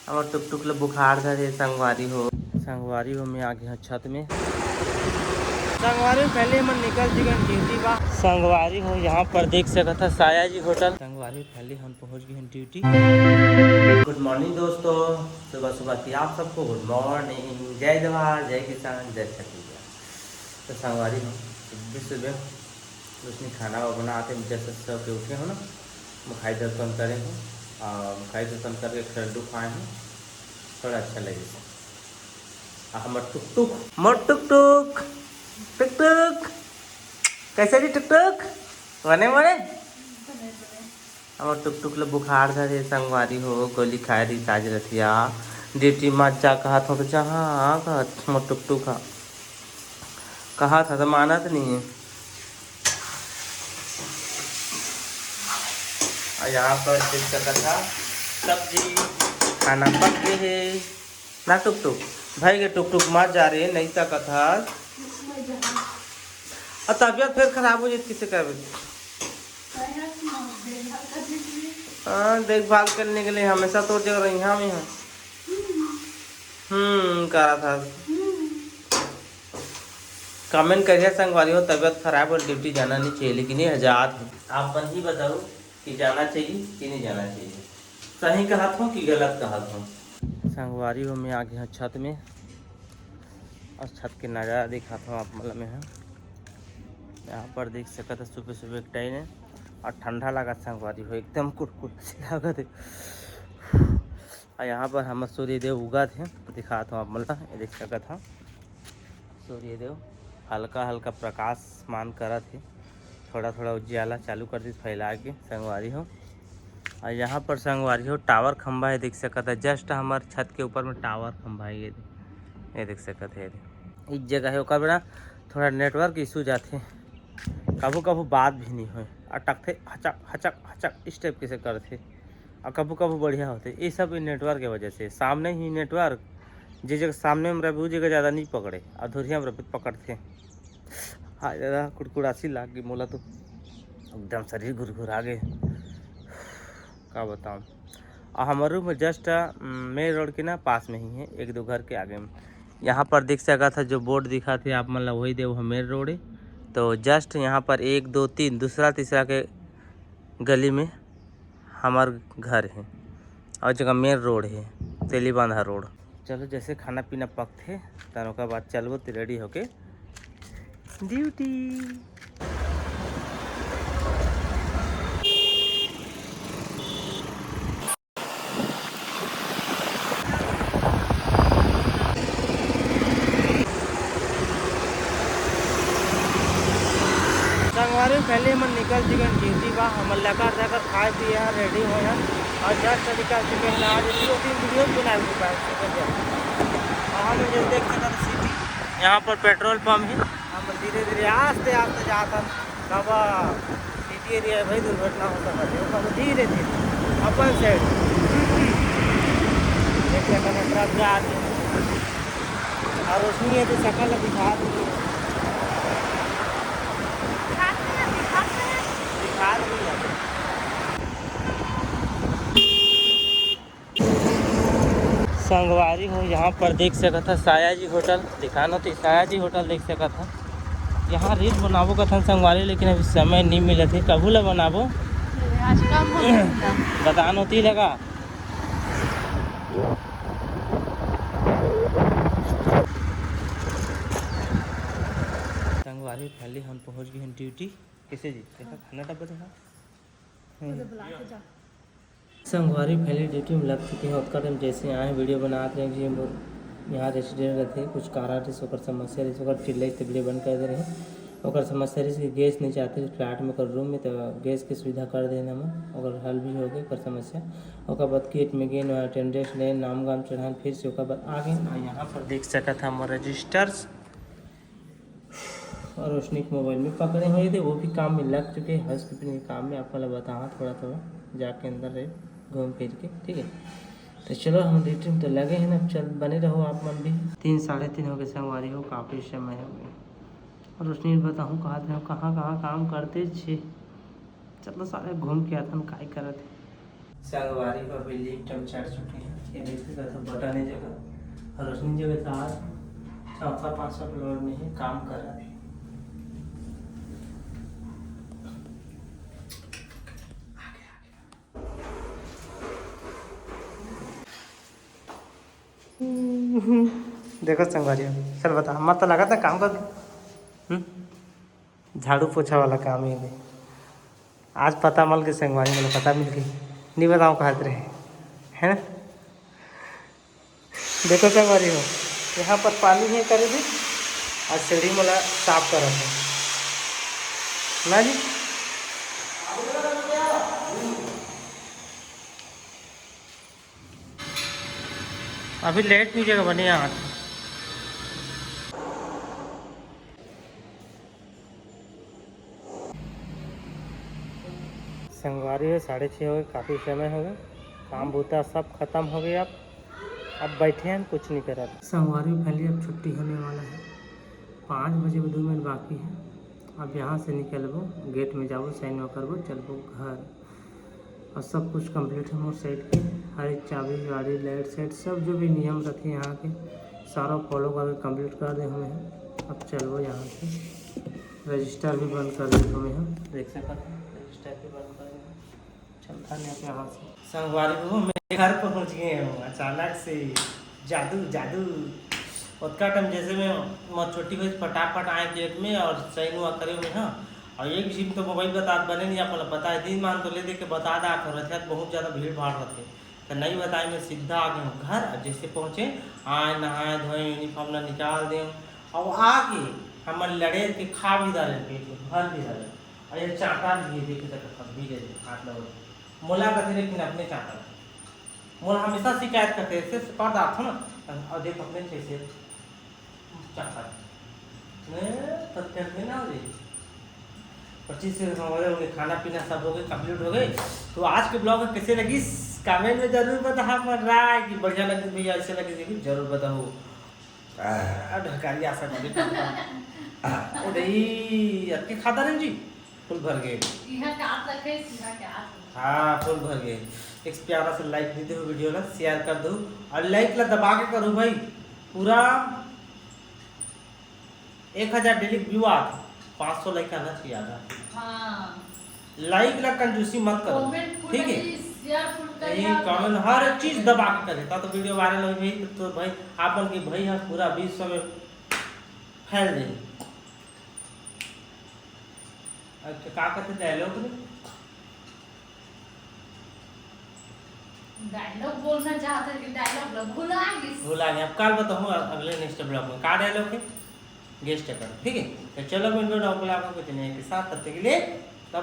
और टुक टुक ले बुखार धरे संगवारी हो में आ गया छत में। संगवारी पहले मन निकल जिगन ड्यूटी बा। संगवारी हो यहाँ पर देख सकता था साया जी होटल। संगवारी पहले हम पहुँच गए हैं ड्यूटी। गुड मॉर्निंग दोस्तों, सुबह सुबह की आप सबको गुड मॉर्निंग। जय जवाहर, जय किसान, जय छत्तीसगढ़। तो संगवारी हो सुबह सुबह उसने खाना बनाते जैसे सब के उठे हो ना, मुखाई दर्शन करे हो और मुखाई दर्शन करके लड्डू खाए हैं, थोड़ा अच्छा लगे। हमर टुक टुक मोर टुक टुक टुक टुक कैसे जी टुक टुक बने बने। हमर टुक टुक ले बुखार धरे संगवारी हो, गोली खाए रही ताज रथिया ड्यूटी मत जा कहा था तो जहाँ कहत मोर टुक टुक कहा था तो माना तो नहीं है। और यहाँ पर देख सकता था सब्जी खाना पक गए है ना। टुक टुक भाई के टुक टुक मत जा रहे नहीं तक कथा और तबियत फिर खराब हो जाती किसे कर। हाँ देखभाल करने के लिए हमेशा तो जगह यहाँ में है। करा था कमेंट करिए संगवारी हो तबियत खराब और ड्यूटी जाना नहीं चाहिए, लेकिन ये आजाद है। आप बन ही बताओ कि जाना चाहिए कि नहीं जाना चाहिए, सही कहा था कि गलत कहा था। संगवारी हो में आ गया छत में और छत के नज़ारा दिखाता हूँ आप मतलब में है। यहाँ पर देख सकते थे सुबह सुबह एक टाइम है और ठंडा लगा संगवारी हो एकदम कुटकुट से लगा थे। और यहाँ पर हम सूर्यदेव उगा थे दिखाता हूँ आप मतलब ये देख सकते था सूर्यदेव हल्का हल्का प्रकाश मान करा थे, थोड़ा थोड़ा उज्याला चालू कर दी फैला के संगवारी हो। और यहाँ पर संगवारी हो टावर खंभा है देख सकता है, जस्ट हमारे छत के ऊपर में टावर खंभा है ये देख सकते है। इस जगह है ओकर बिना थोड़ा नेटवर्क इशू जाते, कभू कभू बात भी नहीं हो अटकते हचक हचक हचक इस टाइप के से करते और कभू कभू बढ़िया होते। ये सब नेटवर्क के वजह से सामने ही नेटवर्क जिस जगह सामने में रहे वो जगह ज़्यादा नहीं पकड़े, अधूरिया में पकड़ते। हाँ ज़्यादा कुड़कुड़ासी लाग गई मोला तो एकदम शरीर घुरघुरा गए क्या बताऊँ। और हमारे में जस्ट मेन रोड के ना पास में ही है, एक दो घर के आगे में। यहाँ पर देख सका था जो बोर्ड दिखा थे आप मतलब वही देव मेन रोड है। तो जस्ट यहाँ पर 1 2 3 दूसरा तीसरा के गली में हमार घर है और जगह मेन रोड है तेलीबांधा रोड। चलो जैसे खाना पीना पकते तन के बाद चलबो तो रेडी होके ड्यूटी। संगवारी पहले हम निकल चिकन ड्यूटी बा हम लगा जाकर खाए पिए हैं रेडी हो हैं और जस्ट निकल चिकन आज 2-3 वीडियो बनाए हम जो देख सकते सिटी यहाँ पर पेट्रोल पंप है। हम धीरे धीरे आस्ते आस्ते जाता कब सिटी एरिया भाई दुर्घटना हो सकता है कब धीरे धीरे अपन साइड देख सकते ट्रक जा और उसमें है तो सकल दिखा संगवारी हो। यहाँ पर देख सका था साया जी होटल दिखाना तो साया जी होटल देख सका था। यहाँ रील बनाबो का था संगवारी, लेकिन अभी समय नहीं मिला थे कबू ला बनाबो आज बतान होती लगा। संगवारी पहले हम पहुँच गए हैं ड्यूटी। कैसे जी देखा खाना डब्बा देखा संगवारी पहले ड्यूटी में लग चुके हैं। उसका टाइम जैसे आए वीडियो बनाते हैं कि यहाँ रेस्टोरेंट रहते कुछ कारा रही समस्या रही चिल्लाई तो वीडियो बंद कर दे रहे और समस्या रही कि गैस नहीं चाहते फ्लैट में कर रूम में तो गैस की सुविधा कर देना और हल भी हो गई कर समस्या। और बाद किट में गए अटेंडेंस ले नाम गाम चढ़ान फिर से बाद आ गए। यहाँ पर देख सका था हमारा रजिस्टर्स और रोशनी के मोबाइल में पकड़े हुए थे, वो भी काम में लग चुके हैं। हाउसकीपिंग के काम में आपको बताना थोड़ा थोड़ा जाके अंदर रहे घूम फिर के ठीक है। तो चलो हम ड्यूटी में तो लगे हैं ना, चल बने रहो आप मन भी। 3 साढ़े 3 हो गए संगवारी हो, काफ़ी समय हो गया और रोशनी बताऊँ कहाँ कहाँ काम करते छे। चलो सारे घूम के आता का करते संगवारी को अभी लिफ्ट में चढ़ चुके हैं। ये देखिएगा तो बटाने जगह और रोशनी जगह तार 400-500 फ्लोर में ही काम कर रहा है। देखो संगवारी चल बता मत तो लगा था काम कर झाड़ू पोछा वाला काम ही नहीं। आज पता मल के संगवारी मतलब पता मिल गई नहीं बताऊँ कहाँ रहे है ना। देखो संगवारी हो यहाँ पर पानी है करीब और सीढ़ी मला साफ कर रहा ना जी। अभी लेट नहीं जगह बनी यहाँ संगवारी है 6:30 हो गए, काफ़ी समय हो गया, काम बूता सब खत्म हो गया। अब बैठे हैं कुछ नहीं कर रहा। संगवारी फैली अब छुट्टी होने वाला है, 5 बजे 2 मिनट बाकी है। अब यहाँ से निकलबो गेट में जाबो साइन करबो चलबो घर और सब कुछ कंप्लीट है। मोर साइड के हर एक चाबी गाड़ी लाइट साइट सब जो भी नियम रखे यहाँ के सारा फॉलो करके कंप्लीट कर दे हमें। अब चलबो यहाँ से रजिस्टर भी बंद कर दे हमें हम देख सकते हैं। रजिस्टर भी बंद कर चलता नहीं यहाँ से। संगवारी को मैं घर पर पहुँच गए हूँ अचानक से जादू जादू उतना टाइम जैसे मैं छोटी भाई फटाफट आए गेट में और सही हुआ करे में हाँ। और एक जिम तो मोबाइल बता बने नहीं आपको पता है दिन मान तो ले दे के बता दा रहे बहुत ज़्यादा भीड़ भाड़ रहते तो नहीं बताए मैं सीधा आ गया हूँ घर। अब जैसे पहुँचे आए नहाए धोए यूनिफॉर्म ना निकाल दें और आगे हमारे लड़े के खा भी डाले पेट में भर भी डाले और ये चाटा भी देखे भी हाथ लगे मोला करते लेकिन अपने चाटा मोला हमेशा शिकायत करते ऐसे कर दाता ना और देख अपने कैसे चाटा करते ना हो 25 से हमारे खाना पीना सब हो गए कंप्लीट हो गए। तो आज के ब्लॉग कैसे लगी कमेंट में जरूर बताओ मत रहा है कि बढ़िया लगे भैया ऐसे लगे देखिए जरूर बताओ। ढकारिया सा अरे खाता नहीं जी फुल भर गए हाँ फुल भर गए। एक प्यारा सा लाइक दे दो वीडियो ला शेयर कर दो और लाइक ला दबा के करो भाई पूरा 1000 डेली व्यू आ 500 लाइक आना चाहिए आधा। हाँ। लाइक ला कंजूसी मत करो ठीक है यही कमेंट हर एक चीज दबा के करे तो वीडियो वायरल हो गई तो भाई आप की भाई है पूरा विश्व में फैल जाए। क्या कहते डायलॉग डायलॉग बोलना चाहते कि डायलॉग भुला गए। अब कल बताऊँ अगले नेक्स्ट ब्लॉग में क्या डायलॉग है गेस्ट करो ठीक है। तो चलो मैं वीडियो के साथ करते के लिए बाय।